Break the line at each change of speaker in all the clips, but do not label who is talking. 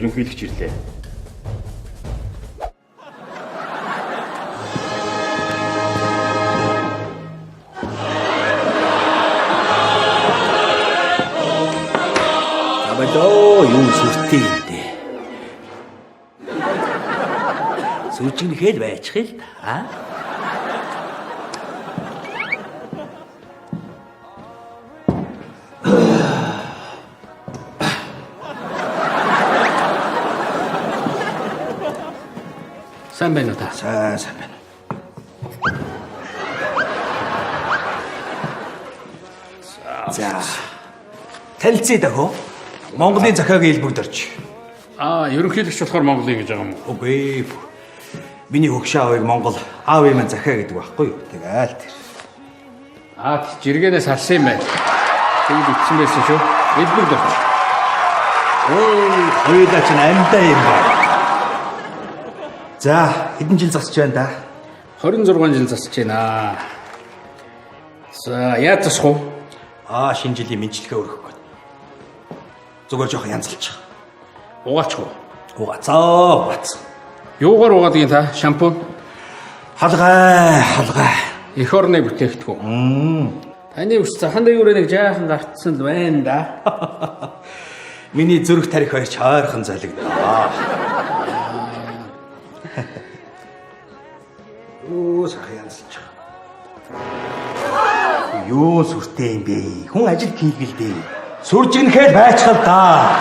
ерөнхийлөгч ирлээ.
Абадоо юу сүртэй юм дээ. Сүжигнэхэд байчих л та.
Сайн байна уу та?
Сайн байна. За. Танилцъя даа. Монголын захиагийн хэлбэрд орж.
Ерөнхийлөгч болохоор Монголын гэж байгаа юм уу?
Үгүй. Миний хөгшин аавыг Монгол аав юм захиа гэдэг байхгүй юу? Тэгэл тэр.
Жиргэнээс харсан юм байна. Тэгж ütсэн байсан шүү. Хэлбэрд орж.
Хоёулаа ч амьдаа юм байна. За, хэдэн жил засч байна да?
26 жил засч байна. За, яаж засах вэ?
Шинэ жилийн мэдлэгээ өргөх гээд. Зүгээр жоох янзлчих.
Угаач уу?
Угаацаа.
Юугаар угаадаг юм та? Шампунь?
Халгай.
Эх орны бүтээгдэхүүн. Таны ус захан дээгүүрээ нэг жаахан гартсан л байна да.
Миний зүрх тарих хоёрч ойрхон залгидаа. Сахи янзлчих. Юу сүртэй юм бэ? Хүн ажил хийлгэлдээ. Сүржигнэхэд байцгал да.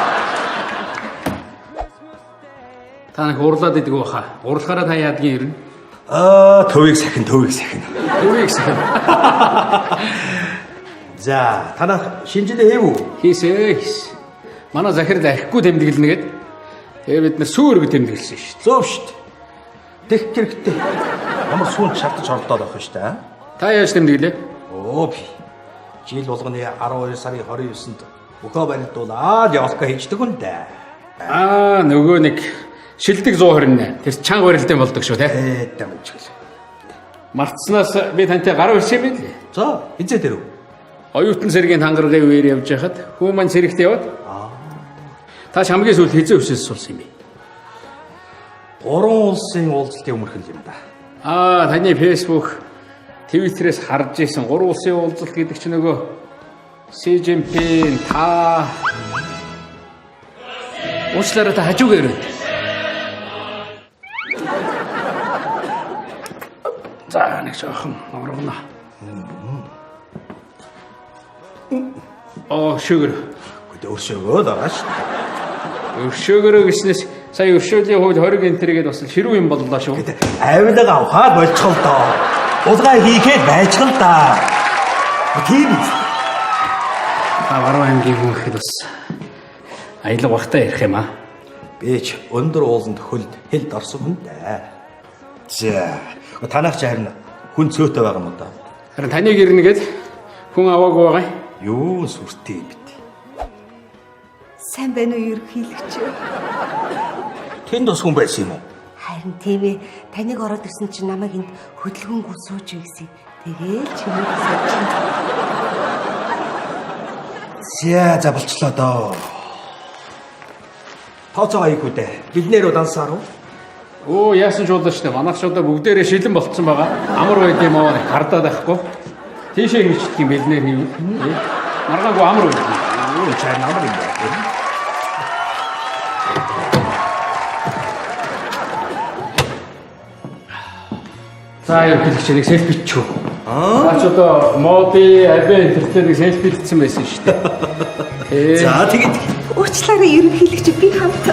Та нэг уурлаад идэг баха. Уурлахаараа та яадгийн ирнэ?
Төвийг сахин.
Төвийг сахин.
За, танах шинжилгээ хийв үү?
Хийсэн. Манай захирал архигүй тэмдэглэнэгээд тэгээ бид нар сүүр гэж тэмдэглэсэн шүү дээ.
Зөв шүү дээ. Тех хэрэгтэй. Ямар сүүнд шалтаж ордоод байх шүү дээ.
Та яаж тэмдэглээ?
Би жил болгоны 12 сарын 29-нд Бөхөө барилдуулаад явалка хийждэг хүн дээ.
Нөгөө нэг шилдэг 128. Тэр чанга барилдын болдог шүү те.
Дамжил.
Мартснаас би тантай гараа ирсэн юм лээ.
За, хизээ дэрв.
Оюутан цэргийн тангарагын үеэр явж байхад хүү маань цэрэгт яваад. Та хамгийн сүүл хизээ өсөөс сулсан юм бэ?
3 улсын уулзалтын өмнөх юм да.
Таны Facebook, Twitter-ээс харж ирсэн 3 улсын уулзалт гэдэг чинь нөгөө Си Жинпин та уучлаарай та хажуугаар ирв. За нэг жоохон оргоно. Шүгэр.
Өршөөгөө дарааш.
Өршөөгөрөө гиснээс сая өршөөлийн хувьд 20 гинтергээд бас хэрүү юм боллоо шүү.
Авилга авахаар болчихвол доо. Улгаа хийхэд байцгал да. Тийм.
Баруун аймгийн хүн ихэд бас аялга багтаа ярих юм аа.
Би ч өндөр ууланд хөлд хэлд орсон хүн дээ. За, танах ч харин хүн цөөтэй байгаа юм да.
Харин таныг ирнэгээд хүн аваагүй байгаа юм.
Юу сүртэй юм бэ?
Сайн байна уу ерөнхийлөгч?
Тэнд бас хүн байсан юм уу?
Харин тийм ээ. Таныг ороод ирсэн чинь намайг энд хөдөлгөөнгөө сууж үйсэн. Тэгээд чимээ сууж.
За болчлоо доо. Тооцоо аягүй дээ. Биднэр удансаар уу?
Яасан ч удаа штэ. Манайх ч удаа бүгдээрээ шилэн болцсон байгаа. Амар байд юм аа гардаад байхгүй. Тийшээ хийчихдэг юм бэлнээр хийв. Маргаагүй амар байд.
Чай амар юм байна.
За ерөнхийлөгч нэг селфи бичүү. Наач одоо моди, авиа интернетээр селфи бичсэн байсан шүү дээ.
За тэгээд
Уучлаарай ерөнхийлөгч би хамт